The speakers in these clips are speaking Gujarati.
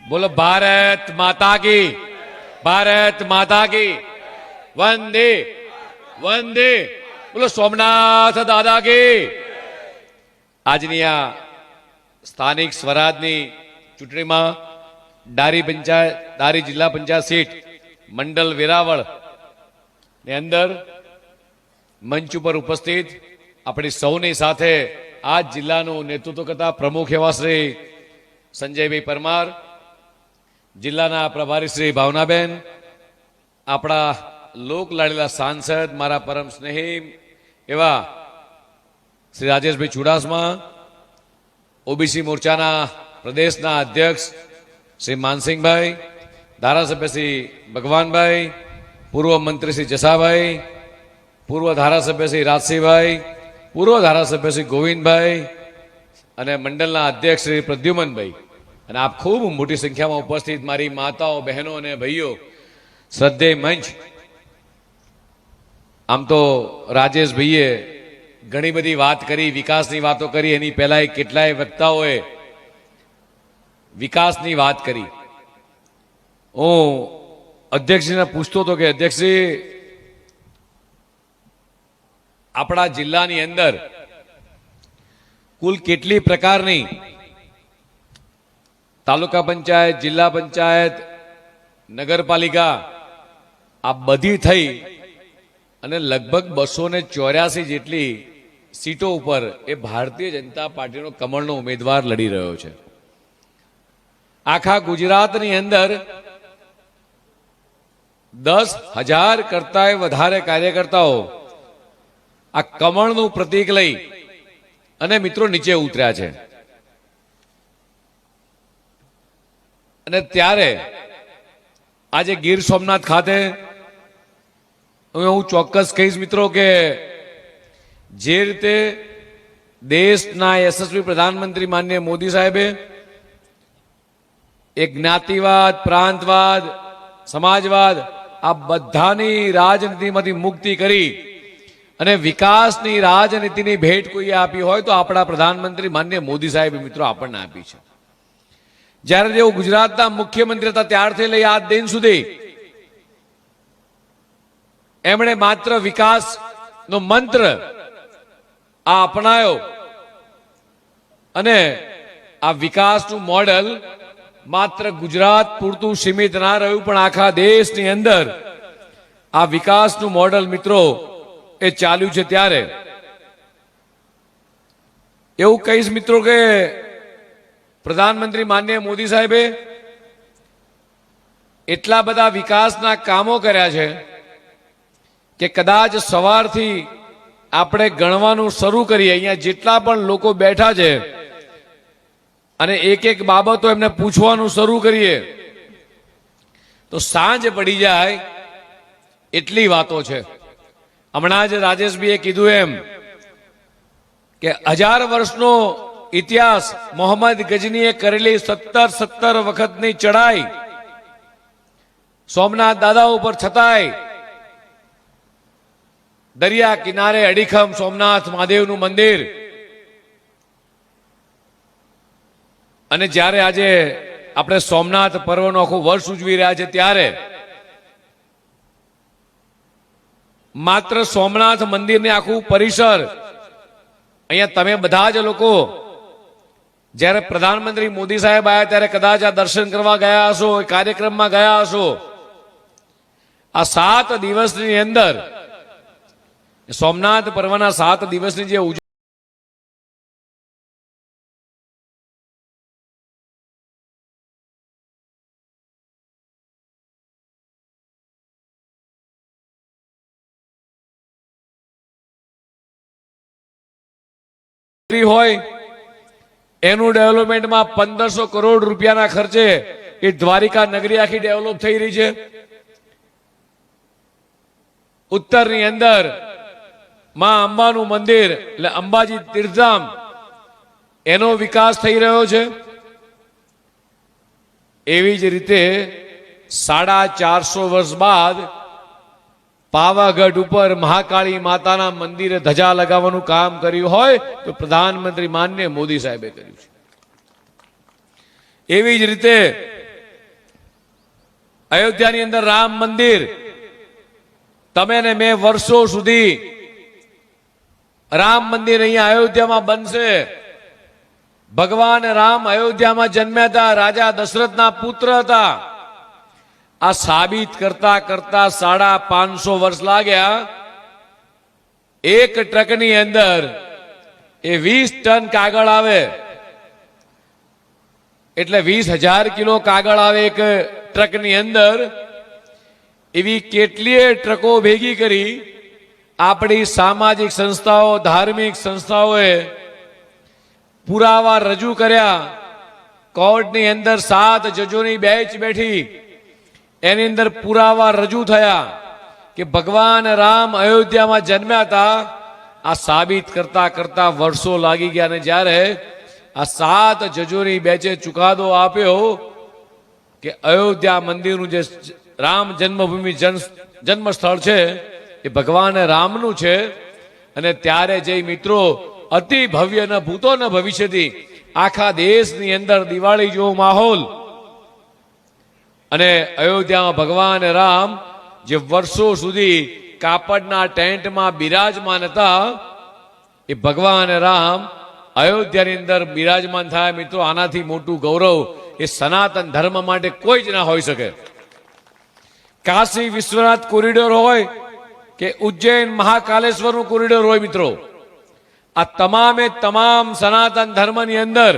बोलो भारत माता की, भारत माता की, वंदे वंदे। बोलो सोमनाथ दादा की। આજની આ સ્થાનિક સ્વરાજની ચૂંટણીમાં ડારી જિલ્લા પંચાયત સીટ મંડલ વેરાવળ ની અંદર મંચ ઉપર ઉપસ્થિત આપણી સૌની સાથે આ જિલ્લાનું નેતૃત્વ કરતા પ્રમુખ એવા શ્રી સંજયભાઈ પરમાર, જિલ્લાના પ્રભારી શ્રી ભાવનાબેન, આપણા લોક લાડેલા સાંસદ મારા પરમ સ્નેહી એવા શ્રી રાજેશભાઈ ચુડાસમા, ઓબીસી મોરચાના પ્રદેશના અધ્યક્ષ શ્રી માનસિંહભાઈ, ધારાસભ્ય શ્રી ભગવાનભાઈ, પૂર્વ મંત્રી શ્રી જસાભાઈ, પૂર્વ ધારાસભ્ય શ્રી રાજસિંહભાઈ, પૂર્વ ધારાસભ્ય શ્રી ગોવિંદભાઈ અને મંડળના અધ્યક્ષ શ્રી પ્રદ્યુમનભાઈ અને આપ ખૂબ મોટી સંખ્યામાં ઉપસ્થિત મારી માતાઓ, બહેનો અને ભાઈઓ, શ્રદ્ધેય મંચ. આમ તો રાજેશભાઈએ ઘણી બધી વાત કરી, વિકાસની વાતો કરી, એની પહેલા કેટલાય વક્તાઓએ વિકાસની વાત કરી. હું અધ્યક્ષજીને પૂછતો હતો કે અધ્યક્ષજી, આપણા જિલ્લાની અંદર કુલ કેટલી પ્રકારની તાલુકા પંચાયત, જિલ્લા પંચાયત, નગરપાલિકા આ બધી થઈ અને લગભગ 284 જેટલી સીટો ઉપર એ ભારતીય જનતા પાર્ટીનો કમળનો ઉમેદવાર લડી રહ્યો છે. આખા ગુજરાતની અંદર 10,000 કરતા વધારે કાર્યકર્તાઓ આ કમળનું પ્રતીક લઈ અને મિત્રો નીચે ઉતર્યા છે. અને ત્યારે આજે ગીર સોમનાથ ખાતે હું ચોક્કસ કહીશ મિત્રો કે જે રીતે દેશના યશસ્વી પ્રધાનમંત્રી માનનીય મોદી સાહેબે એક જ્ઞાતિવાદ, પ્રાંતવાદ, સમાજવાદ આ બધાની રાજનીતિમાંથી મુક્તિ કરી અને વિકાસની રાજનીતિની ભેટ કોઈએ આપી હોય તો આપણા પ્રધાનમંત્રી માનનીય મોદી સાહેબે મિત્રો આપણને આપી છે. જ્યારે તેઓ ગુજરાતના મુખ્યમંત્રી હતા ત્યારથી લઈ આજ દિન સુધી એમણે માત્ર વિકાસનો મંત્ર આ અપનાયો અને આ વિકાસનું મોડેલ માત્ર ગુજરાત પૂરતું સીમિત ના રહ્યું પણ આખા દેશની અંદર આ વિકાસનું મોડેલ મિત્રો એ ચાલ્યું છે. ત્યારે એવું કહીશ મિત્રો કે પ્રધાનમંત્રી માનનીય મોદી સાહેબે એટલા બધા વિકાસના કામો કર્યા છે કે કદાચ સવારથી આપણે ગણવાનું શરૂ કરીએ, અહીંયા જેટલા પણ લોકો બેઠા છે અને એક એક બાબતો એમને પૂછવાનું શરૂ કરીએ તો સાંજ પડી જાય એટલી વાતો છે. હમણાં જ રાજેશભાઈએ કીધું એમ કે 1000 વર્ષનો ઇતિહાસ, મોહમ્મદ ગજનીએ કરેલી 17 વખતની ચડાઈ સોમનાથ દાદા ઉપર છતાંય દરિયા કિનારે અડીખમ સોમનાથ મહાદેવનું મંદિર. અને જ્યારે આજે આપણે સોમનાથ પર્વનો આખું વર્ષ ઉજવી રહ્યા છે ત્યારે માત્ર સોમનાથ મંદિરને આખું પરિસર અહીંયા તમે બધા જ લોકો જ્યારે પ્રધાનમંત્રી મોદી સાહેબ આવ્યા ત્યારે કદાચ આ દર્શન કરવા ગયા હશો, કાર્યક્રમમાં ગયા હશો. આ 7 દિવસની અંદર સોમનાથ પર્વના 7 દિવસની જે હોય એનું ડેવલપમેન્ટમાં 1500 કરોડ રૂપિયાના ખર્ચે એ દ્વારિકા નગરી આખી ડેવલપ થઈ રહી છે. ઉત્તરની અંદર માં અંબાનું મંદિર એટલે અંબાજી તીર્થધામ એનો વિકાસ થઈ રહ્યો છે. એવી જ રીતે 450 વર્ષ બાદ પાવાગઢ ઉપર મહાકાળી માતાના મંદિરે ધજા લગાવવાનું કામ કર્યું હોય તો પ્રધાનમંત્રી માનનીય મોદી સાહેબે કર્યું છે. એવી જ રીતે અયોધ્યાની અંદર રામ મંદિર તમે ને મેં વર્ષો સુધી રામ મંદિર અહીંયા અયોધ્યામાં બનશે. ભગવાન રામ અયોધ્યામાં જન્મ્યા હતા, રાજા દશરથના પુત્ર હતા. આ સાબિત કરતા કરતા 550 વર્ષ લાગ્યા. એક ટ્રકની અંદર એ 20 ટન કાગળ આવે એટલે 20,000 કિલો કાગળ આવે એક ટ્રકની અંદર. એવી કેટલીય ટ્રકો ભેગી કરી આપણી સામાજિક સંસ્થાઓ, ધાર્મિક સંસ્થાઓએ પુરાવા રજૂ કર્યા. કોર્ટની અંદર 7 જજોની બેન્ચ બેઠી, એની અંદર પુરાવા રજૂ થયા કે ભગવાન રામ અયોધ્યામાં જન્મ્યા હતા. આ સાબિત કરતા કરતા વર્ષો લાગી ગયા અને જ્યારે આ 7 જજોની બેચે ચુકાદો આપ્યો કે અયોધ્યા મંદિરનું જે રામ જન્મભૂમિ જન્મ સ્થળ છે એ ભગવાન રામનું છે. અને ત્યારે જે મિત્રો અતિ ભવ્ય ન ભૂતો ન ભવિષ્યથી આખા દેશની અંદર દિવાળી જેવો માહોલ અને અયોધ્યામાં ભગવાન રામ જે વર્ષો સુધી કાપડના ટેન્ટમાં બિરાજમાન હતા એ ભગવાન રામ અયોધ્યાની અંદર બિરાજમાન થયા. મિત્રો આનાથી મોટું ગૌરવ એ સનાતન ધર્મ માટે કોઈ જ ના હોઈ શકે. કાશી વિશ્વનાથ કોરિડોર હોય કે ઉજ્જૈન મહાકાલેશ્વરનું કોરિડોર હોય મિત્રો, આ તમામે તમામ સનાતન ધર્મની અંદર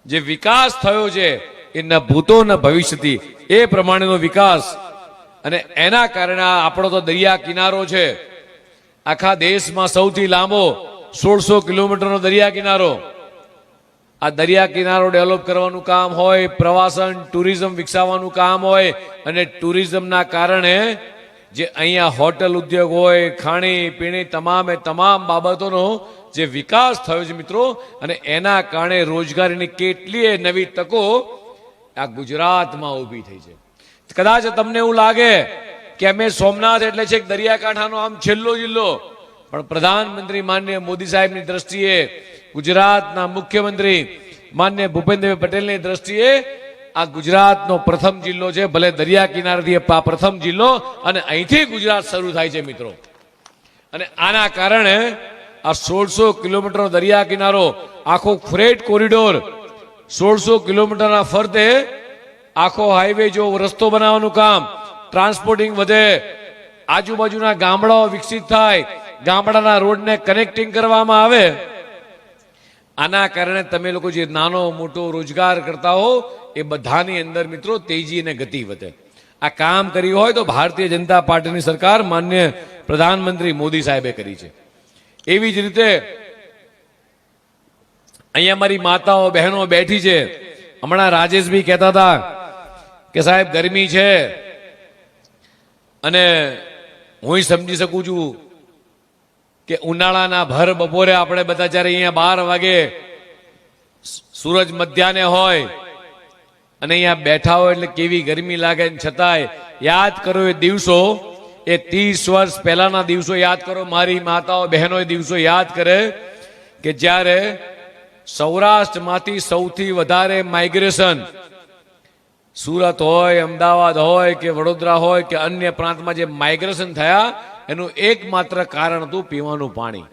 જે વિકાસ થયો છે એ ન ભૂતો ન ભવિષ્યથી એ પ્રમાણેનો વિકાસ. અને એના કારણે આપણો તો દરિયા કિનારો છે, આખા દેશમાં સૌથી લાંબો 1600 કિલોમીટરનો દરિયા કિનારો. આ દરિયા કિનારો ડેવલપ કરવાનું કામ હોય, પ્રવાસન ટુરિઝમ વિકસાવવાનું કામ હોય અને ટુરિઝમના કારણે જે અહીંયા હોટલ ઉદ્યોગ હોય, ખાણી પીણી તમામે તમામ બાબતોનો જે વિકાસ થયો છે મિત્રો, અને એના કારણે રોજગારીની કેટલીય નવી તકો આ ગુજરાતમાં ઊભી થઈ છે. કદાચ તમને એવું લાગે કે અમે સોમનાથ એટલે છે દરિયાકાંઠાનો આમ છેલ્લો જિલ્લો, પણ પ્રધાનમંત્રી માનનીય મોદી સાહેબની દ્રષ્ટિએ, ગુજરાતના મુખ્યમંત્રી માનનીય ભૂપેન્દ્રભાઈ પટેલની દ્રષ્ટિએ આ ગુજરાતનો પ્રથમ જિલ્લો છે. ભલે દરિયા કિનારેથી પ્રથમ જિલ્લો અને અહીંથી ગુજરાત શરૂ થાય છે મિત્રો. અને આના કારણે આ 1600 કિલોમીટર દરિયા કિનારો, આખો ફ્રેટ કોરિડોર, 1600 કિલોમીટરના ફરતે આખો હાઈવે જો રસ્તો બનાવવાનું કામ, ટ્રાન્સપોર્ટિંગ વધે, આજુબાજુના ગામડાઓ વિકસિત થાય, ગામડાના રોડને કનેક્ટિંગ કરવામાં આવે. આના કારણે તમે લોકો જે નાનો મોટો રોજગાર કરતા હો એ બધાની અંદર મિત્રો તેજી અને ગતિ વધે. આ કામ કર્યું હોય તો ભારતીય જનતા પાર્ટીની સરકાર માનનીય પ્રધાનમંત્રી મોદી સાહેબે કરી છે. એવી જ રીતે અહીંયા મારી માતાઓ બહેનો બેઠી છે. હમણાં રાજેશભાઈ કહેતા હતા કે સાહેબ ગરમી છે, અને હું સમજી શકું છું કે ઉનાળાના ભર બપોરે આપણે બધા જ્યારે અહીંયા 12 વાગે સૂરજ મધ્યાહને હોય અને અહીંયા બેઠા હોય એટલે કેવી ગરમી લાગે. છતાંય યાદ કરો એ દિવસો, એ 30 વર્ષ પહેલાના દિવસો યાદ કરો. મારી માતાઓ બહેનો એ દિવસો યાદ કરે કે જ્યારે સૌરાષ્ટ્રમાંથી સૌથી વધારે માઇગ્રેશન સુરત હોય, અમદાવાદ હોય કે વડોદરા હોય કે અન્ય પ્રાંતમાં જે માઇગ્રેશન થયા એનું એકમાત્ર કારણ હતું પીવાનું પાણી.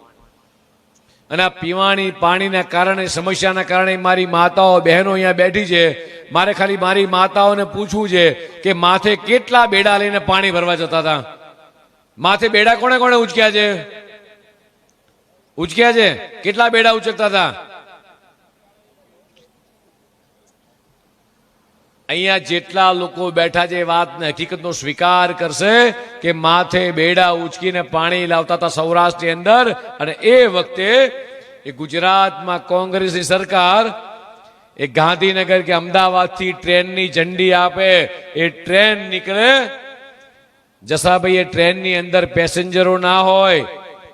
અને આ પીવાની પાણીના કારણે, સમસ્યાના કારણે મારી માતાઓ બહેનો અહીંયા બેઠી છે. મારે ખાલી મારી માતાઓને પૂછવું છે કે માથે કેટલા બેડા લઈને પાણી ભરવા જતા હતા? માથે બેડા કોણે કોણે ઉચક્યા છે? ઉચક્યા છે? કેટલા બેડા ઉચકતા હતા? અહીંયા જેટલા લોકો બેઠા છે વાતને હકીકતનો સ્વીકાર કરશે કે માથે બેડા ઉચકીને પાણી લાવતા હતા સૌરાષ્ટ્રની અંદર. અને એ વખતે એ ગુજરાતમાં કોંગ્રેસની સરકાર એ ગાંધીનગર કે અમદાવાદથી ટ્રેનની ઝંડી આપે, એ ટ્રેન નીકળે, જસાભાઈ એ ટ્રેનની અંદર પેસેન્જરો ના હોય,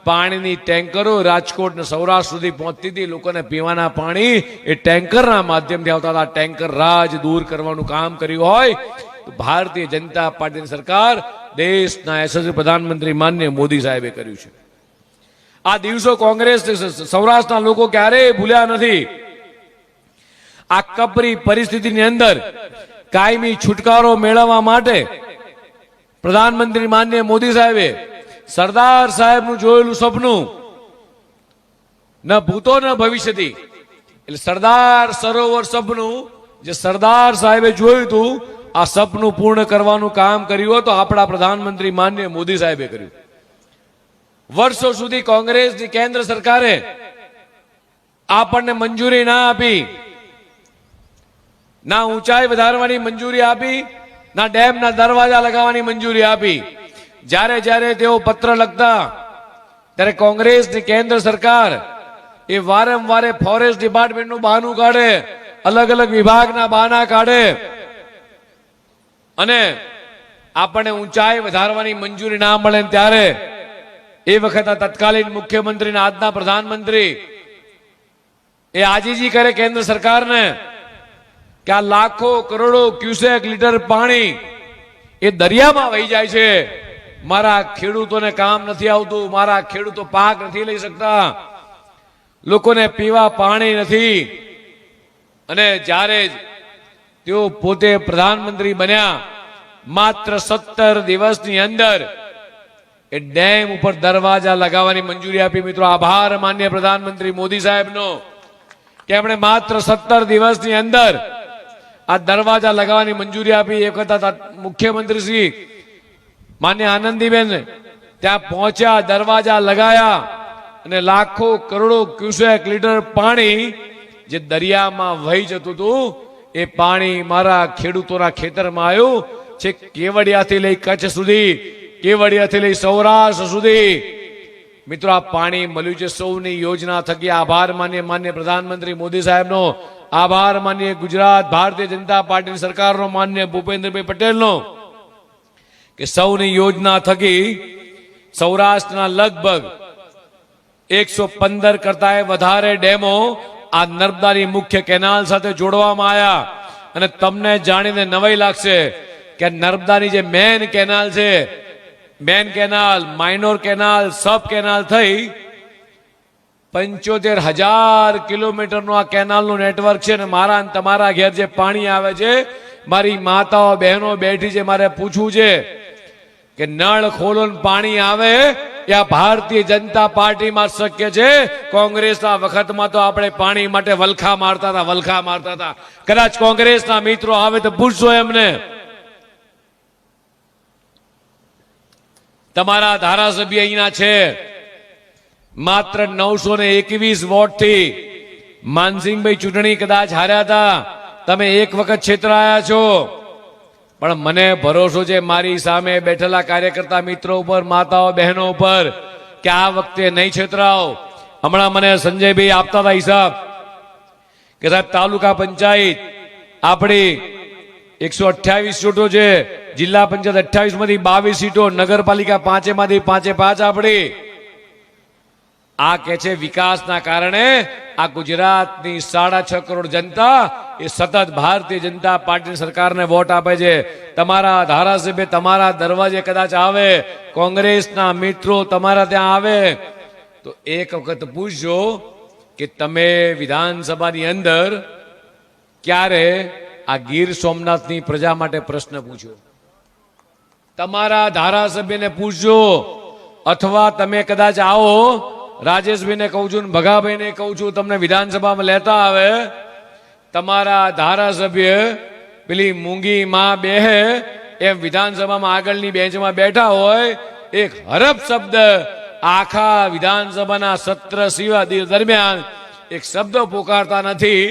પાણીની ટેન્કરો રાજકોટ ને સૌરાષ્ટ્ર સુધી પહોંચતી હતી. લોકોને પીવાના પાણી એ ટેન્કરના માધ્યમથી આવતા હતા. ટેન્કર રાજ દૂર કરવાનું કામ કર્યું હોય તો ભારતીય જનતા પાર્ટીની સરકાર, દેશના યશસ્વી પ્રધાનમંત્રી માનનીય મોદી સાહેબે કર્યું છે. આ દિવસો કોંગ્રેસ સૌરાષ્ટ્રના લોકો ક્યારેય ભૂલ્યા નથી. આ કપરી પરિસ્થિતિની અંદર કાયમી છુટકારો મેળવવા માટે પ્રધાનમંત્રી માનનીય મોદી સાહેબે સરદાર સાહેબનું જોયેલું સપનું ન ભૂતો ન ભવિષ્યથી, એટલે સરદાર સરોવર સપનું જે સરદાર સાહેબે જોયું હતું, આ સપનું પૂર્ણ કરવાનું કામ કર્યું તો આપણા પ્રધાનમંત્રી માનનીય મોદી સાહેબે કર્યું. વર્ષો સુધી કોંગ્રેસની કેન્દ્ર સરકારે આપણને મંજૂરી ના આપી, ના ઊંચાઈ વધારવાની મંજૂરી આપી, ના ડેમના દરવાજા લગાવવાની મંજૂરી આપી. જ્યારે જ્યારે તેઓ પત્ર લખતા ત્યારે કોંગ્રેસની કેન્દ્ર સરકાર એ વારંવાર ફોરેસ્ટ ડિપાર્ટમેન્ટનું બહાનું કાઢે, અલગ અલગ વિભાગના બહાના કાઢે અને આપણને ઊંચાઈ વધારવાની મંજૂરી ના મળે. ત્યારે એ વખત તત્કાલીન મુખ્યમંત્રી આજના પ્રધાનમંત્રી એ આજીજી કરે કેન્દ્ર સરકારને કે આ લાખો કરોડો ક્યુસેક લીટર પાણી એ દરિયામાં વહી જાય છે, મારા ખેડૂતોને કામ નથી આવતું, મારા ખેડૂતો પાક નથી લઈ શકતા, લોકોને પીવા પાણી નથી. અને જ્યારે તેઓ પોતે પ્રધાનમંત્રી બન્યા માત્ર 17 દિવસની અંદર એ ડેમ ઉપર દરવાજા લગાવવાની મંજૂરી આપી. મિત્રો, આભાર માન્ય પ્રધાનમંત્રી મોદી સાહેબનો કે એમણે માત્ર 17 દિવસની અંદર આ દરવાજા લગાવવાની મંજૂરી આપી. એક વખત મુખ્યમંત્રી શ્રી માન્ય આનંદીબેન ત્યાં પહોંચ્યા, દરવાજા લગાયા અને લાખો કરોડો ક્યુસેક લીટર પાણી જે દરિયામાં વહી જતું હતું એ પાણી મારા ખેડૂતોના ખેતરમાં આવ્યું છે. કેવડિયાથી લઈ કચ્છ સુધી, કેવડિયાથી લઈ સૌરાષ્ટ્ર સુધી મિત્રો આ પાણી મળ્યું છે સૌની યોજના થકી. આભાર માન્ય પ્રધાનમંત્રી મોદી સાહેબનો, આભાર માન્ય ગુજરાત ભારતીય જનતા પાર્ટીની સરકારનો, માન્ય ભૂપેન્દ્રભાઈ પટેલનો કે સૌની યોજના થકી સૌરાષ્ટ્રના લગભગ 115 કરતા વધારે ડેમો આ નર્મદાની મુખ્ય કેનાલ સાથે જોડવામાં આવ્યા. અને તમને જાણીને નવાઈ લાગશે કે નર્મદાની જે મેન કેનાલ છે, મેન કેનાલ, માઇનોર કેનાલ, સબ કેનાલ થઈ 75,000 કિલોમીટરનું આ કેનાલનું નેટવર્ક છે. અને મારા અને તમારા ઘેર જે પાણી આવે છે, મારી માતાઓ બહેનો બેઠી છે, મારે પૂછવું છે કે નળ ખોલો પાણી આવે એ આ ભારતીય જનતા પાર્ટીમાં શક્ય છે? કોંગ્રેસના વખતમાં તો આપણે પાણી માટે વલખા મારતા હતા. કદાચ કોંગ્રેસના મિત્રો આવે તો પૂછશો એમને. તમારા ધારાસભ્ય અહીંના છે, માત્ર 921 વોટથી માનસિંહભાઈ ચૂંટણી કદાચ હાર્યા હતા. તમે એક વખત છેતરાયા છો, પણ મને ભરોસો છે મારી સામે બેઠેલા કાર્યકર્તા મિત્રો ઉપર, માતાઓ બહેનો ઉપર કે આ વખતે નહીં છેતરાઓ. હમણાં મને સંજયભાઈ આપતા હતા હિસાબ કે સાહેબ તાલુકા પંચાયત આપણી 128 સીટો છે, જિલ્લા પંચાયત 28 માંથી 22 સીટો, નગરપાલિકા 5 માંથી 5 આપણી. આ કે છે વિકાસના કારણે આ ગુજરાતની 6.5 કરોડ જનતા એ સતત ભારતીય જનતા પાર્ટી સરકારને વોટ આપે છે. તમારા ધારાસભ્ય તમારા દરવાજે કદાચ આવે, કોંગ્રેસના મિત્રો તમારા ત્યાં આવે તો એક વખત પૂછજો કે તમે વિધાનસભાની અંદર ક્યારે આ ગીર સોમનાથની પ્રજા માટે પ્રશ્ન પૂછ્યો? તમારા ધારાસભ્યને પૂછજો. અથવા તમે કદાચ આવો, રાજેશભાઈને કહું છું, ભગાભાઈને કહું છું, તમને વિધાનસભામાં લેતા આવે, તમારા ધારાસભ્ય પેલી મૂંગી માં બેહે એમ વિધાનસભામાં આગળની બેન્ચમાં બેઠા હોય, એક હરફ શબ્દ આખા વિધાનસભાના સત્ર દરમિયાન એક શબ્દ પોકારતા નથી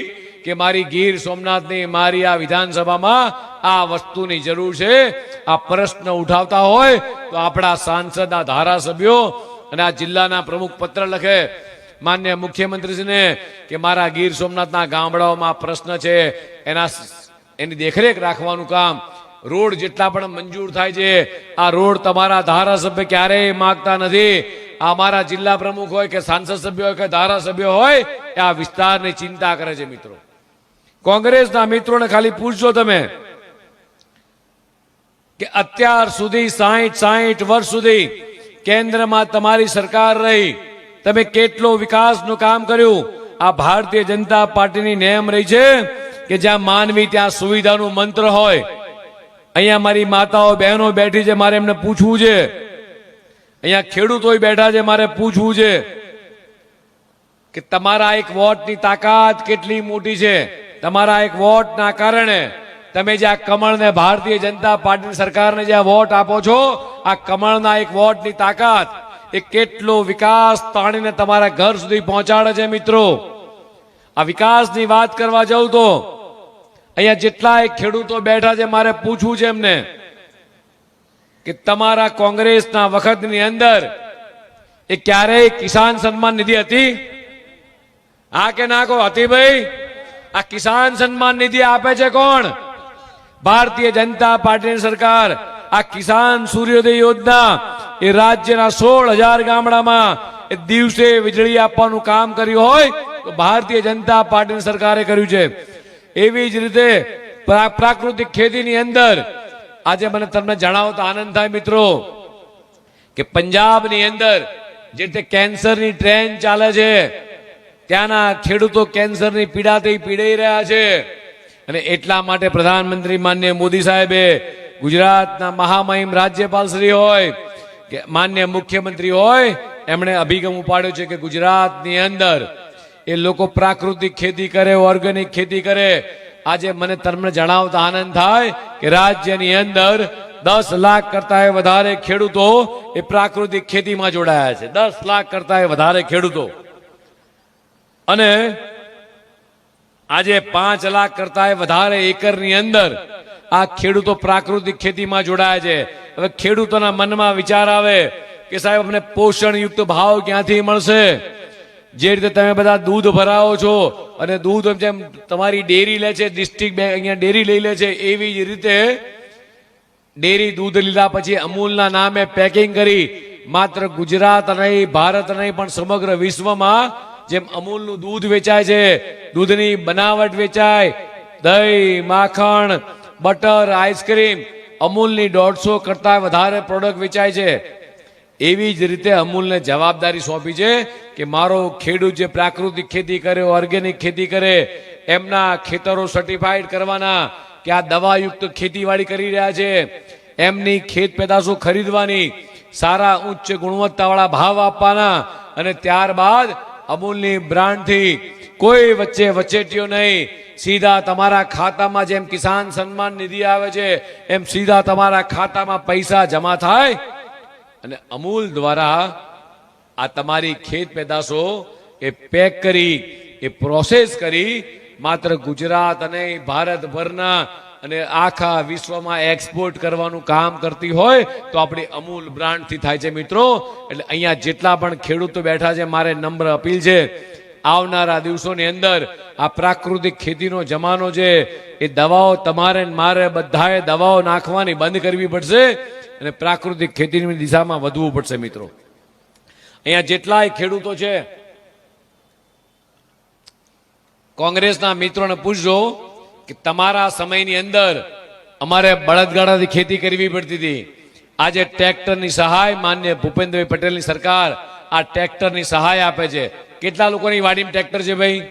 કે મારી ગીર સોમનાથની, મારી આ વિધાનસભામાં આ વસ્તુની જરૂર છે. આ પ્રશ્ન ઉઠાવતા હોય તો આપણા સાંસદના ધારાસભ્યો અને આ જિલ્લાના પ્રમુખ પત્ર લખે માન્ય મુખ્યમંત્રીશ્રીને કે મારા ગીર સોમનાથના ગામડાઓમાં પ્રશ્ન છે, એની દેખરેખ રાખવાનું કામ. રોડ જેટલા પણ મંજૂર થાય છે, આ રોડ તમારા ધારાસભ્ય ક્યારેય માગતા નથી. અમારા જિલ્લા પ્રમુખ હોય કે સાંસદ સભ્ય હોય કે ધારાસભ્ય હોય, એ આ વિસ્તારની ચિંતા કરે છે. મિત્રો, કોંગ્રેસના મિત્રોને ખાલી પૂછજો તમે કે અત્યાર સુધી 60 વર્ષ સુધી કેન્દ્રમાં તમારી સરકાર રહી, તમે કેટલો વિકાસનું કામ કર્યું? આ ભારતીય જનતા પાર્ટીની નેમ રહી છે કે જ્યાં માનવી ત્યાં સુવિધાનું મંત્ર હોય. અહીંયા મારી માતાઓ બહેનો બેઠી છે, મારે એમને પૂછવું છે. અહીંયા ખેડૂતો બેઠા છે, મારે પૂછવું છે કે તમારા એક વોટની તાકાત કેટલી મોટી છે. તમારા એક વોટના કારણે તમે જે આ કમળને ભારતીય જનતા પાર્ટીની સરકારને જે વોટ આપો છો, આ કમળના એક વોટની તાકાત એ કેટલો વિકાસ તાણીને તમારા ઘર સુધી પહોંચાડે છે. મિત્રો, આ વિકાસની વાત કરવા જાઉં તો અહીંયા જેટલાય ખેડૂતો બેઠા છે, મારે પૂછવું છે એમને કે તમારા કોંગ્રેસના વખતની અંદર એ ક્યારેય કિસાન સન્માન નિધિ હતી? હા કે ના કહો, હતી ભાઈ? આ કિસાન સન્માન નિધિ આપે છે કોણ? ભારતીય જનતા પાર્ટીની સરકાર. આ કિસાન સૂર્યોદય યોજના એ રાજ્યના 16,000 ગામડામાં એ દિવસે વીજળી આપવાનું કામ કર્યું હોય તો ભારતીય જનતા પાર્ટીની સરકારે કર્યું છે. એવી જ રીતે પ્રાકૃતિક ખેતીની અંદર આજે મને તમને જણાવો તો આનંદ થાય મિત્રો કે પંજાબની અંદર જે રીતે કેન્સરની ટ્રેન ચાલે છે, ત્યાંના ખેડૂતો કેન્સરની પીડાથી પીડાઈ રહ્યા છે. અને એટલા માટે પ્રધાનમંત્રી માનનીય મોદી સાહેબે ગુજરાતના મહામહિમ રાજ્યપાલ શ્રી હોય કે માનનીય મુખ્યમંત્રી હોય, એમણે અભિગમ ઉપાડ્યો છે કે ગુજરાતની અંદર એ લોકો પ્રાકૃતિક ખેતી કરે, ઓર્ગેનિક ખેતી કરે. આજે મને તમને જણાવતા આનંદ થાય કે રાજ્યની અંદર 10 લાખ કરતા વધારે ખેડૂતો એ પ્રાકૃતિક ખેતીમાં જોડાયા છે. 10 લાખ કરતા વધારે ખેડૂતો. અને આજે 5 લાખ કરતા વધારે એકરની અંદર આ ખેડૂતો પ્રાકૃતિક ખેતીમાં જોડાયા છે. હવે ખેડૂતોના મનમાં વિચાર આવે કે સાહેબ અમને પોષણયુક્ત ભાવ ક્યાંથી મળશે? જે રીતે તમે બધા દૂધ ભરાવો છો અને દૂધ જેમ તમારી ડેરી લે છે, ડિસ્ટ્રિક્ટ બેંક અહીંયા ડેરી લઈ લે છે, એવી જ રીતે ડેરી દૂધ લીધા પછી અમૂલના નામે પેકિંગ કરી માત્ર ગુજરાત નહીં, ભારત નહીં પણ સમગ્ર વિશ્વમાં જેમ અમૂલનું દૂધ વેચાય છે, દૂધની બનાવટ વેચાય, દહીં, માખણ, બટર, આઈસ્ક્રીમ, અમૂલની 150 કરતા વધારે પ્રોડક્ટ વેચાય છે. એવી જ રીતે અમૂલને જવાબદારી સોંપી છે કે મારો ખેડૂત જે પ્રાકૃતિક ખેતી કરે, ઓર્ગેનિક ખેતી કરે, એમના ખેતરો સર્ટિફાઈડ કરવાના કે આ દવાયુક્ત ખેતીવાડી કરી રહ્યા છે, એમની ખેત પેદાશો ખરીદવાની, સારા ઉચ્ચ ગુણવત્તાવાળા ભાવ આપવાના અને ત્યારબાદ અમૂલની બ્રાન્ડથી કોઈ વચ્ચેટીઓ નહીં, સીધા તમારા ખાતામાં જેમ કિસાન સન્માન નિધિ આવે છે એમ સીધા તમારા ખાતામાં પૈસા જમા થાય. અને અમૂલ દ્વારા આ તમારી ખેત પેદાશો એ પેક કરી, એ પ્રોસેસ કરી માત્ર ગુજરાત અને ભારતભરના અને આખા વિશ્વમાં એક્સપોર્ટ કરવાનું કામ કરતી હોય તો આપણી અમૂલ બ્રાન્ડથી થાય છે. મિત્રો, એટલે અહીંયા જેટલા પણ ખેડૂતો બેઠા છે, મારે નમ્ર અપીલ છે, આવનારા દિવસોની અંદર આ પ્રાકૃતિક ખેતીનો જમાનો છે, એ દવાઓ તમારે મારે બધાએ દવાઓ નાખવાની બંધ કરવી પડશે અને પ્રાકૃતિક ખેતીની દિશામાં વધવું પડશે. મિત્રો, અહીંયા જેટલાય ખેડૂતો છે, કોંગ્રેસના મિત્રોને પૂછજો કે તમારા સમયની અંદર અમારે બળદગાડાથી ખેતી કરવી પડતી હતી. આજે ટ્રેક્ટરની સહાય માનનીય ભૂપેન્દ્રભાઈ પટેલની સરકાર આ ટ્રેક્ટરની સહાય આપે છે. કેટલા લોકોની વાડીમાં ટ્રેક્ટર છે ભાઈ?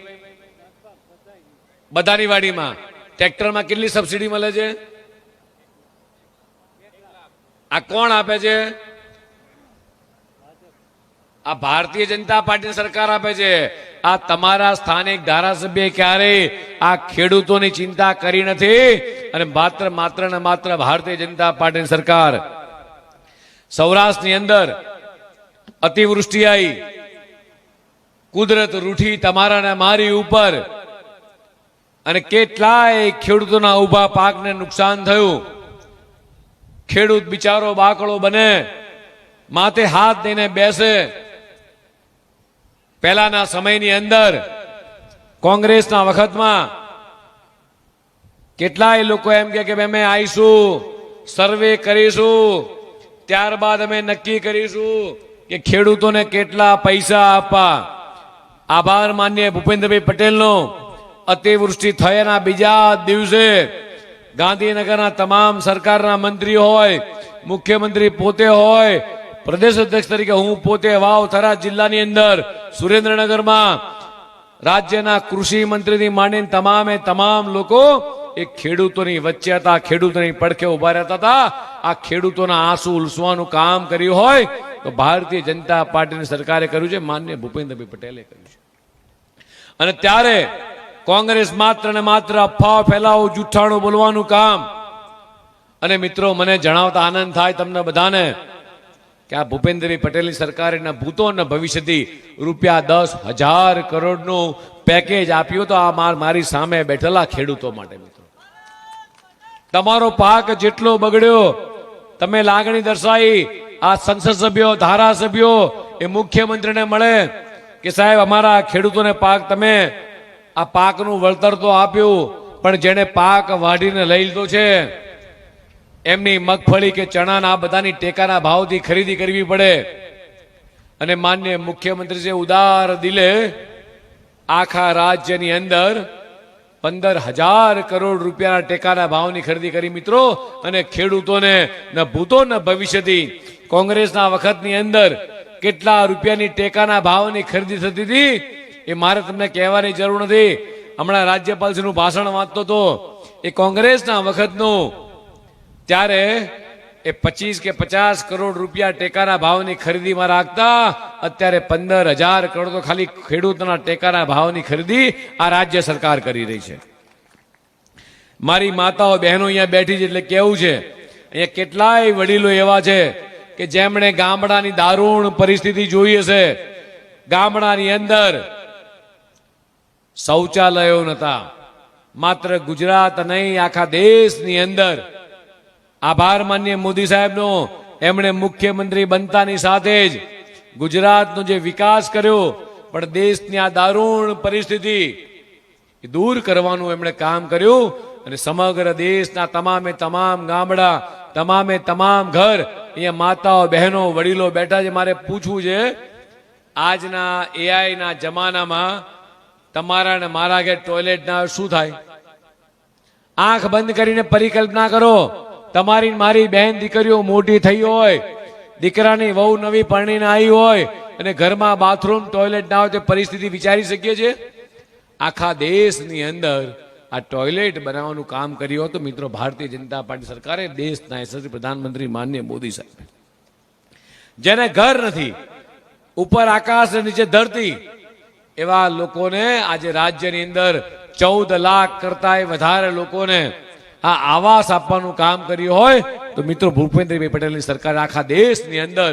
બધાની વાડીમાં. ટ્રેક્ટરમાં કેટલી સબસિડી મળે છે? આ કોણ આપે છે? આ ભારતીય જનતા પાર્ટીની સરકાર આપે છે. આ તમારા સ્થાનિક ધારાસભ્ય ક્યારેય આ ખેડૂતોની ચિંતા કરી નથી અને માત્ર ને માત્ર ભારતીય જનતા પાર્ટીની સરકાર. સૌરાષ્ટ્રની અંદર અતિવૃષ્ટિ આવી, કુદરત રૂઠી તમારા ને મારી ઉપર અને કેટલાય ખેડૂતોના ઉભા પાકને નુકસાન થયું. ખેડૂત બિચારો બાકડો બને, માથે હાથ દઈને બેસે. પહેલાના સમયની અંદર કોંગ્રેસના વખતમાં કેટલાય લોકો એમ કે અમે આવીશું, સર્વે કરીશું, ત્યારબાદ અમે નક્કી કરીશું કે ખેડૂતોને કેટલા પૈસા આપવા. આભાર માનીએ ભૂપેન્દ્રભાઈ પટેલનો. અતિવૃષ્ટિ થયાના બીજા દિવસે ગાંધીનગરના તમામ સરકારના મંત્રી હોય, મુખ્યમંત્રી પોતે હોય, પ્રદેશ અધ્યક્ષ તરીકે હું પોતે વાવ થરા જિલ્લાની અંદર સુરેન્દ્રનગરમાં રાજ્યના કૃષિ મંત્રીથી માંડીને તમામે તમામ લોકો એ ખેડૂતોની વચ્ચે હતા, ખેડૂતોની પડખે ઉભા રહેતા હતા. આ ખેડૂતોના આંસુ ઉલસવાનું કામ કર્યું હોય તો ભારતીય જનતા પાર્ટીની સરકારે કર્યું છે, માનનીય ભૂપેન્દ્રભાઈ પટેલે કર્યું છે. અને ત્યારે કોંગ્રેસ માત્ર ને માત્ર અફવાઓ ફેલાવો, જુઠ્ઠાણું બોલવાનું કામ. અને મિત્રો, મને જણાવતા આનંદ થાય તમને બધાને કે આ ભૂપેન્દ્રભાઈ પટેલની સરકારના ભૂતો અને ભવિષ્યથી ₹10,000 કરોડનું પેકેજ આપ્યું તો આ મારી સામે બેઠેલા ખેડૂતો માટે. મિત્રો, તમારો પાક જેટલો બગડ્યો, તમે લાગણી દર્શાવી, આ સંસદ સભ્યો, ધારાસભ્યો એ મુખ્યમંત્રીને મળે કે સાહેબ અમારા ખેડૂતોને પાક, તમે આ પાકનું વળતર તો આપ્યું, પણ જેને પાક વાઢીને લઈ લીધો છે એમની મગફળી કે ચણાના આ બધાની ટેકાના ભાવથી ખરીદી કરવી પડે. અને માનનીય મુખ્યમંત્રી છે ઉદાર દિલે આખા રાજ્યની અંદર 15,000 કરોડ રૂપિયાના ટેકાના ભાવની ખરીદી કરી. મિત્રો, અને ખેડૂતોને ન ભૂતો ન ભવિષ્યથી કોંગ્રેસના વખતની અંદર કેટલા રૂપિયાની ટેકાના ભાવની ખરીદી થતી હતી એ મારે તમને કહેવાની જરૂર નથી. હમણાં રાજ્યપાલશ્રીનું ભાષણ વાંચતો હતો, એ કોંગ્રેસના વખતનું, ત્યારે એ 25 કે 50 કરોડ રૂપિયા ટેકાના ભાવની ખરીદીમાં રાખતા, અત્યારે 15,000 કરોડ તો ખાલી ખેડૂતોના ટેકાના ભાવની ખરીદી આ રાજ્ય સરકાર કરી રહી છે. મારી માતાઓ બહેનો અહીંયા બેઠી છે એટલે કેવું છે, અહીંયા કેટલાય વડીલો એવા છે કે જેમણે ગામડાની દારૂણ પરિસ્થિતિ જોઈ હશે. ગામડાની અંદર શૌચાલયો નતા. માત્ર ગુજરાત નહીં, આખા દેશની અંદર આભાર માનીએ મોદી સાહેબનો. એમણે મુખ્યમંત્રી બનતાની સાથે જ ગુજરાતનો જે વિકાસ કર્યો, પણ દેશની આ દારૂણ પરિસ્થિતિ દૂર કરવાનું એમણે કામ કર્યું. અને સમગ્ર દેશના તમામે તમામ ગામડા, તમામે તમામ ઘર, અહીંયા માતાઓ બહેનો વડીલો બેઠા છે. મારે પૂછવું છે, આજના એઆઈના જમાનામાં તમારા ને મારા ઘેર ટોયલેટના શું થાય? આંખ બંધ કરીને પરિકલ્પના કરો, તમારી મારી બહેન દીકરીઓ મોટી થઈ હોય, દીકરાની વહુ નવી પરણીને આવી હોય અને ઘરમાં બાથરૂમ ટોયલેટ ના હોય તો પરિસ્થિતિ વિચારી શકીએ છીએ? આખા દેશની અંદર આ ટોયલેટ બનાવવાનું કામ કર્યું હતું મિત્રો ભારતીય જનતા પાર્ટી સરકારે, દેશના યશસ્વી પ્રધાનમંત્રી માનનીય મોદી સાહેબ. જેને ઘર નથી, ઉપર આકાશ નીચે ધરતી, એવા લોકોને આજે રાજ્યની અંદર 14 લાખ કરતા વધારે લોકોને આ આવાસ આપવાનું કામ કર્યું હોય તો મિત્રો ભૂપેન્દ્રભાઈ પટેલની સરકારે આખા દેશની અંદર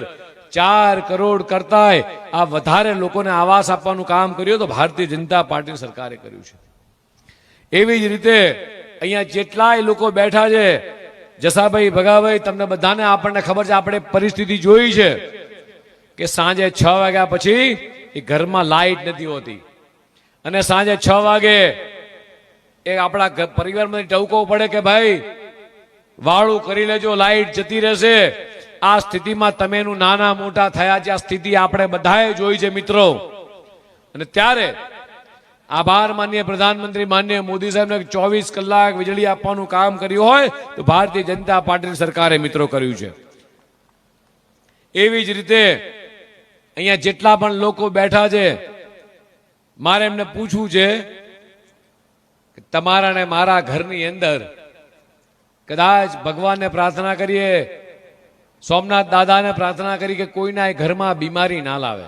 4 કરોડ કરતા આ વધારે લોકોને આવાસ આપવાનું કામ કર્યું તો ભારતીય જનતા પાર્ટીની સરકારે કર્યું છે. એવી જ રીતે અહીંયા જેટલાય લોકો બેઠા છે, જસાભાઈ, ભગાભાઈ, તમને બધાને આપણને ખબર છે, આપણે પરિસ્થિતિ જોઈ છે કે સાંજે 6 વાગ્યા પછી એ ઘરમાં લાઈટ નથી હોતી અને સાંજે 6 વાગે એ આપણા પરિવારમાં ટવકો પડે કે ભાઈ વાળું કરી લેજો, લાઈટ જતી રહેશે. આ સ્થિતિમાં તમેનું નાના મોટા થયા છે, આ સ્થિતિ આપણે બધાએ જોઈ છે મિત્રો. અને ત્યારે આભાર માનીય પ્રધાનમંત્રી માનનીય મોદી સાહેબને 24 કલાક વીજળી આપવાનું કામ કર્યું હોય તો ભારતીય જનતા પાર્ટીની સરકારે મિત્રો કર્યું છે. એવી જ રીતે અહીંયા જેટલા પણ લોકો બેઠા છે, મારે એમને પૂછવું છે કે તમારા ને મારા ઘરની અંદર કદાચ ભગવાનને પ્રાર્થના કરીએ, સોમનાથ દાદાને પ્રાર્થના કરી કે કોઈના ઘરમાં બીમારી ના લાવે,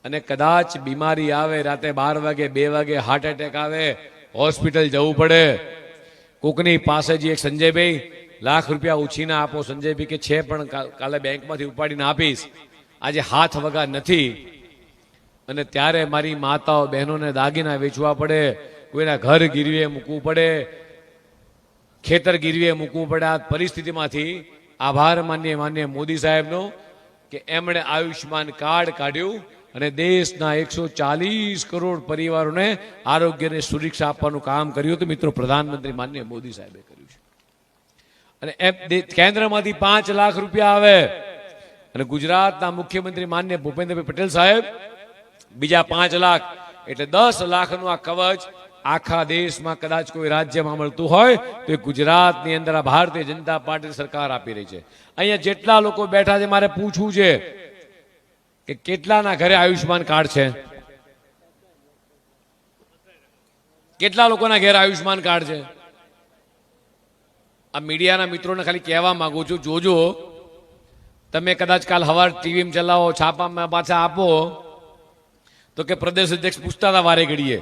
અને કદાચ બીમારી આવે, રાતે 12 વાગે 2 વાગે હાર્ટ એટેક આવે, હોસ્પિટલ જવું પડે, કોકની પાસે જે એક સંજયભાઈ લાખ રૂપિયા ઉછીના આપો, સંજયભાઈ કે છે પણ કાલે બેંકમાંથી ઉપાડીને આપીશ, આજે હાથ વગા નથી, અને ત્યારે મારી માતાઓ બહેનોને દાગીના વેચવા પડે, કોઈના ઘર ગીરવે મૂકવું પડે, ખેતર ગીરવે મૂકવું પડે. આ પરિસ્થિતિમાંથી આભાર માનીએ મોદી સાહેબનો કે એમણે આયુષ્યમાન કાર્ડ કાઢ્યું અને દેશના 140 કરોડ પરિવારોને આરોગ્યની સુરક્ષા આપવાનું કામ કર્યું હતું મિત્રો પ્રધાનમંત્રી માનનીય મોદી સાહેબે કર્યું છે. અને કેન્દ્રમાંથી 5 લાખ રૂપિયા આવે અને ગુજરાતના મુખ્યમંત્રી માનનીય ભૂપેન્દ્રભાઈ પટેલ સાહેબ બીજા 5 લાખ, એટલે 10 લાખનું આ કવચ આખા દેશમાં કદાચ કોઈ રાજ્યમાં મળતું હોય તો એ ગુજરાતની અંદર આ ભારતીય જનતા પાર્ટી સરકાર આપી રહી છે. અહીંયા જેટલા લોકો બેઠા છે, મારે પૂછવું છે કે કેટલાના ઘરે આયુષ્યમાન કાર્ડ છે? કેટલા લોકોના ઘેર આયુષ્માન કાર્ડ છે? આ મીડિયાના મિત્રોને ખાલી કહેવા માંગુ છું, જોજો તમે કદાચ કાલ હવાર ટીવીમાં ચલાવો, છાપામાં પાછા આપો તો કે પ્રદેશ અધ્યક્ષ પૂછતા હતા વારે ઘડીએ.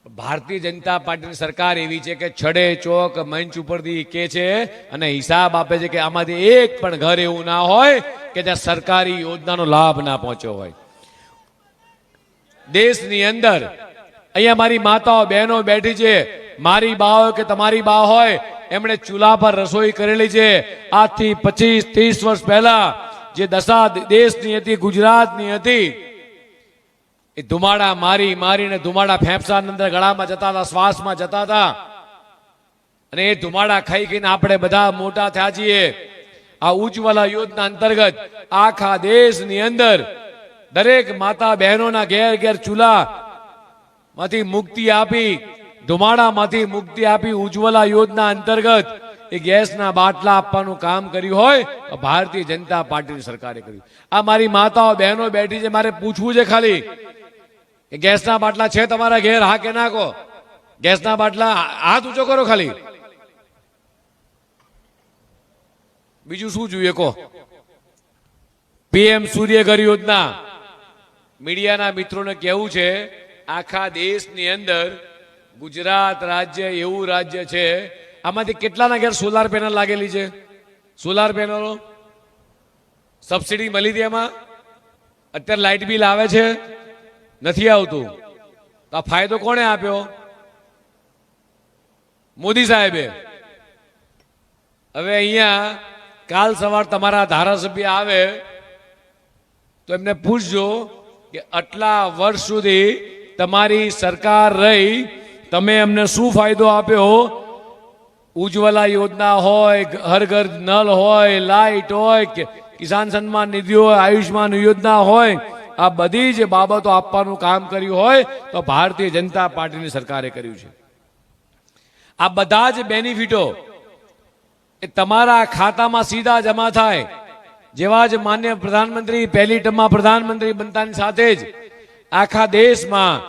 ભારતીય જનતા પાર્ટીની સરકાર એવી છે કે છડે ચોક મંચ ઉપરથી કે છે અને હિસાબ આપે છે કે આમાંથી એક પણ ઘર એવું ના હોય કે જ્યાં સરકારી યોજનાનો લાભ ના પહોંચ્યો હોય. દેશની અંદર અહીંયા મારી માતાઓ બહેનો બેઠી છે, મારી બા હોય કે તમારી બા હોય, એમણે ચૂલા પર રસોઈ કરેલી છે. આજથી 25-30 વર્ષ પહેલા જે દશા દેશની હતી, ગુજરાતની હતી, એ ધુમાડા મારી મારીને ધુમાડા ફેફસાની અંદર ગળામાં જતા હતા, શ્વાસમાં જતા હતા, અને એ ધુમાડા ખાઈ ખાઈને આપણે બધા મોટા થયા છીએ. આ ઉજ્જવલા યોજના અંતર્ગત આખા દેશની અંદર દરેક માતા બહેનોના ઘેર ઘેર ચૂલા માંથી મુક્તિ આપી, ધુમાડામાંથી મુક્તિ આપી, ઉજ્જવલા યોજના અંતર્ગત એ ગેસના બાટલા આપવાનું કામ કર્યું હોય તો ભારતીય જનતા પાર્ટીની સરકારે કર્યું. આ મારી માતાઓ બહેનો બેઠી છે, મારે પૂછવું છે ખાલી કે ગેસના બાટલા છે તમારા ઘેર? હા કે ના કહો? ગેસના બાટલા હાથ ઊંચો કરો ખાલી. બીજું શું જોઈએ કહો? પીએમ સૂર્યઘર યોજના, મીડિયાના મિત્રોને કહેવું છે, આખા દેશની અંદર ગુજરાત રાજ્ય એવું રાજ્ય છે, આમાંથી કેટલાના ઘેર સોલાર પેનલ લાગેલી છે? સોલાર પેનલો સબસિડી મળી હતી, એમાં અત્યારે લાઇટ બિલ આવે છે? નથી આવતું. તો આ ફાયદો કોણે આપ્યો? મોદી સાહેબે. હવે અહીંયા કાલ સવાર તમારા ધારાસભ્ય આવે તો એમને પૂછજો કે આટલા વર્ષ સુધી તમારી સરકાર રહી, તમે એમને શું ફાયદો આપ્યો? ઉજ્જવલા યોજના હોય, હર ઘર નલ હોય, લાઇટ હોય, કે કિસાન સન્માન નિધિ હોય, આયુષ્માન યોજના હોય, આ બધી જ બાબતો આપવાનું કામ કર્યું હોય તો ભારતીય જનતા પાર્ટીની સરકારે કર્યું છે. આ બધા જ બેનિફિટો એ તમારા ખાતામાં સીધા જમા થાય. જેવા જ માન્ય પ્રધાનમંત્રી પહેલી ટર્મમાં પ્રધાનમંત્રી બનતાની સાથે જ આખા દેશમાં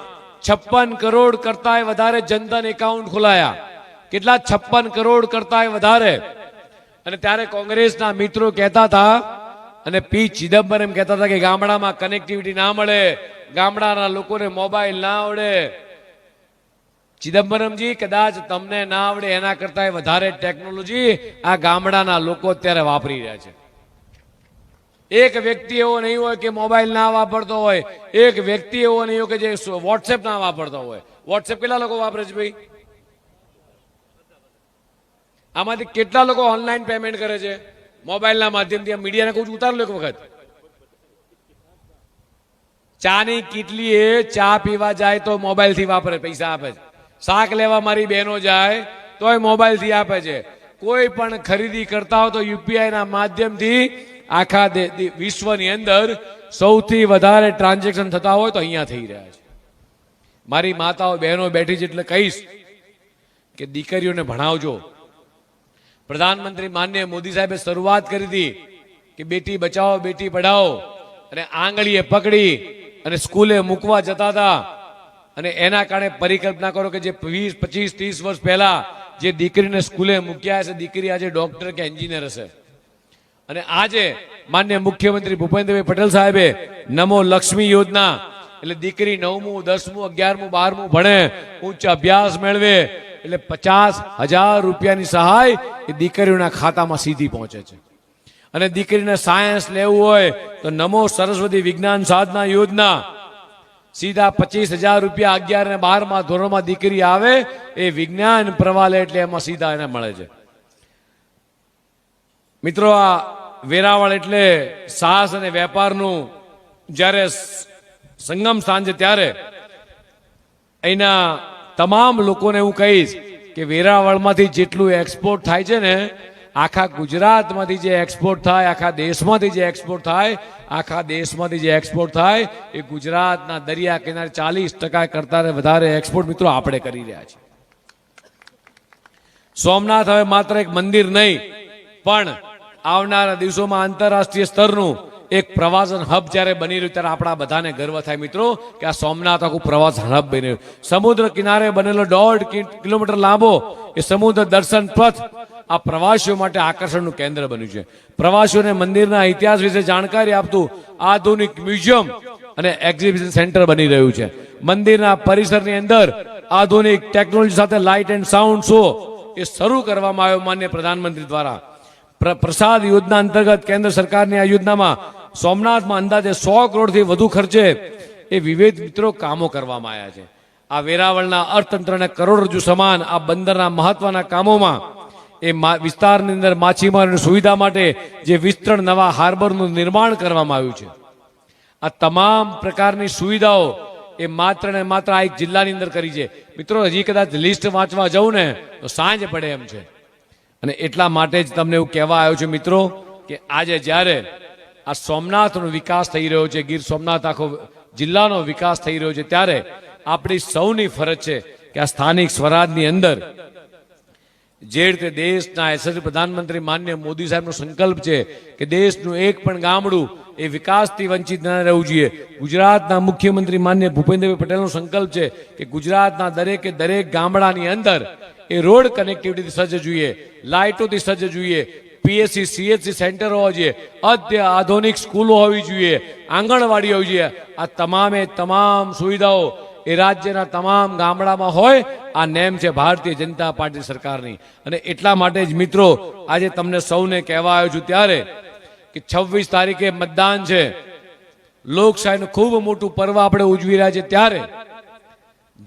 56 કરોડ કરતા વધારે જનધન એકાઉન્ટ ખોલાયા. કેટલા? 56 કરોડ કરતા વધારે. અને ત્યારે કોંગ્રેસના મિત્રો કહેતા હતા અને પી ચિદમ્બરમ કહેતા હતા કે ગામડામાં કનેક્ટિવિટી ના મળે, ગામડાના લોકોને મોબાઈલ ના આવડે. ચિદમ્બરમજી, કદાચ તમને ના આવડે એના કરતા વધારે ટેકનોલોજી આ ગામડાના લોકો અત્યારે વાપરી રહ્યા છે. એક વ્યક્તિ એવો નહીં હોય કે મોબાઈલ ના વાપરતો હોય, એક વ્યક્તિ એવો નહીં હોય કે જે વોટ્સએપ ના વાપરતો હોય. વોટ્સએપ કેટલા લોકો વાપરે છે ભાઈ? આમાંથી કેટલા લોકો ઓનલાઈન પેમેન્ટ કરે છે મોબાઈલના માધ્યમથી? મીડિયાને કહું છું, ઉતાર લો એક વખત. ચાની કીટલી એ ચા પીવા જાય તો મોબાઈલથી વાપરે, પૈસા આપે છે. શાક લેવા મારી બહેનો જાય તોય મોબાઈલથી આપે છે. કોઈ પણ ખરીદી કરતા હોય તો યુપીઆઈ ના માધ્યમથી. આખા વિશ્વની અંદર સૌથી વધારે ટ્રાન્ઝેક્શન થતા હોય તો અહીંયા થઈ રહ્યા છે. મારી માતાઓ બહેનો બેઠી છે એટલે કહીશ કે દીકરીઓને ભણાવજો. પ્રધાનમંત્રી માનનીય મોદી સાહેબે શરૂઆત કરી હતી કે બેટી બચાવો બેટી પઢાઓ, અને આંગળીએ પકડી અને સ્કૂલે મૂકવા જતા હતા. અને એના કારણે પરિકલ્પના કરો કે જે 20, 25, 30 વર્ષ પહેલા જે દીકરીને સ્કૂલે મૂક્યા છે, દીકરી આજે ડોક્ટર કે એન્જિનિયર હશે. અને આજે માન્ય મુખ્યમંત્રી ભૂપેન્દ્રભાઈ પટેલ સાહેબે નમો લક્ષ્મી યોજના, એટલે દીકરી 9મું, 10મું, 11મું, 12મું ભણે, ઉચ્ચ અભ્યાસ મેળવે એટલે 50,000 રૂપિયાની સહાય એ દીકરીઓના ખાતામાં સીધી પહોંચે છે. અને દીકરીને સાયન્સ લેવું હોય તો નમો સરસ્વતી વિજ્ઞાન સાધના યોજના, સીધા 25,000 રૂપિયા 11 અને 12માં ધોરણમાં દીકરી આવે એ વિજ્ઞાન પ્રવાહ લે એટલે એમાં સીધા એને મળે છે. મિત્રો, આ વેરાવળ એટલે સાહસ અને વેપારનું જ્યારે સંગમ સ્થાન છે, ત્યારે અહીંના તમામ લોકોને હું કહીશ કે વેરાવળમાંથી જેટલું એક્સપોર્ટ થાય છે ને, આખા ગુજરાતમાંથી જે એક્સપોર્ટ થાય, આખા દેશમાંથી જે એક્સપોર્ટ થાય, આખા દેશમાંથી જે એક્સપોર્ટ થાય એ ગુજરાતના દરિયા કિનારે 40% કરતા વધારે એક્સપોર્ટ મિત્રો આપણે કરી રહ્યા છીએ. સોમનાથ હવે માત્ર એક મંદિર નહીં, પણ આવનારા દિવસોમાં આંતરરાષ્ટ્રીય સ્તરનું એક પ્રવાસન હબ જ્યારે બની રહ્યું ત્યારે આપણા બધાને ગર્વ થાય મિત્રો કે આ સોમનાથ આખું પ્રવાસન હબ બની રહ્યું. સમુદ્ર કિનારે બનેલો 1.5 કિલોમીટર લાંબો એ સમુદ્ર દર્શન પથ આ પ્રવાસીઓ માટે આકર્ષણનું કેન્દ્ર બન્યું છે. પ્રવાસીઓને મંદિરના ઇતિહાસ વિશે જાણકારી આપતું આધુનિક મ્યુઝિયમ અને એક્ઝિબિશન સેન્ટર બની રહ્યું છે. મંદિરના પરિસરની અંદર આધુનિક ટેકનોલોજી સાથે લાઇટ એન્ડ સાઉન્ડ શો એ શરૂ કરવામાં આવ્યો માન્ય પ્રધાનમંત્રી દ્વારા. પ્રસાદ યોજના અંતર્ગત કેન્દ્ર સરકારની આ યોજનામાં સોમનાથમાં અંદાજે 100 કરોડથી વધુ ખર્ચે એ વિવિધ મિત્રો કામો કરવામાં આવ્યા છે. આ વેરાવળના અર્થતંત્રને કરોડરજ્જુ સમાન આ બંદરના મહત્વના કામોમાં એ વિસ્તારની અંદર માછીમારોની સુવિધા માટે જે વિસ્તરણ નવા હાર્બરનું નિર્માણ કરવામાં આવ્યું છે. આ તમામ પ્રકારની સુવિધાઓ એ માત્ર ને માત્ર આ એક જિલ્લાની અંદર કરી છે. મિત્રો હજી કદાચ લિસ્ટ વાંચવા જવું ને તો સાંજ પડે એમ છે. અને એટલા માટે જ તમને એવું કહેવા આવ્યો છું મિત્રો કે આજે જ્યારે આ સોમનાથનો વિકાસ થઈ રહ્યો છે, ગીર સોમનાથ આખો જિલ્લાનો વિકાસ થઈ રહ્યો છે, ત્યારે આપણી સૌની ફરજ છે કે આ સ્થાનિક સ્વરાજની અંદર જે રીતે દેશના યશસ્વી પ્રધાનમંત્રી માન્ય મોદી સાહેબનો સંકલ્પ છે કે દેશનું એક પણ ગામડું એ વિકાસથી વંચિત ન રહેવું જોઈએ. ગુજરાતના મુખ્યમંત્રી માન્ય ભૂપેન્દ્રભાઈ પટેલનો સંકલ્પ છે કે ગુજરાતના દરેકે દરેક ગામડાની અંદર એ રોડ કનેક્ટિવિટીથી સજ્જ જોઈએ, લાઇટોથી સજ્જ જોઈએ, પીએસસી સીએચસી સેન્ટર હોવા જોઈએ, આધુનિક સ્કૂલો હોવી જોઈએ, આંગણવાડી હોવી જોઈએ. આ તમામે તમામ સુવિધાઓ એ રાજ્યના તમામ ગામડામાં હોય. આ નેમ છે ભારતીય જનતા પાર્ટી સરકારની. અને એટલા માટે જ મિત્રો આજે તમને સૌને કહેવા આવ્યો છું ત્યારે કે 26 તારીખે મતદાન છે, લોકશાહીનું ખૂબ મોટું પર્વ આપણે ઉજવી રહ્યા છે, ત્યારે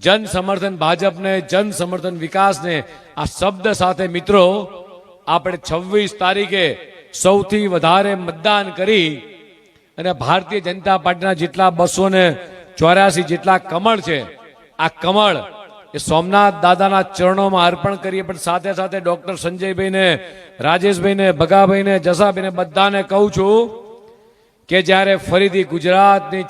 જન સમર્થન ભાજપને, જન સમર્થન વિકાસને આ શબ્દ સાથે મિત્રો આપણે 26 તારીખે સૌથી વધારે મતદાન કરી અને ભારતીય જનતા પાર્ટીના જેટલા 284 જેટલા કમળ છે, આ કમળ એ સોમનાથ દાદાના ચરણોમાં અર્પણ કરીએ. પણ સાથે સાથે ડોક્ટર સંજયભાઈને, રાજેશભાઈને, ભગાભાઈને, જસાભાઈને બધાને કહું છું કે જ્યારે ફરીથી ગુજરાતની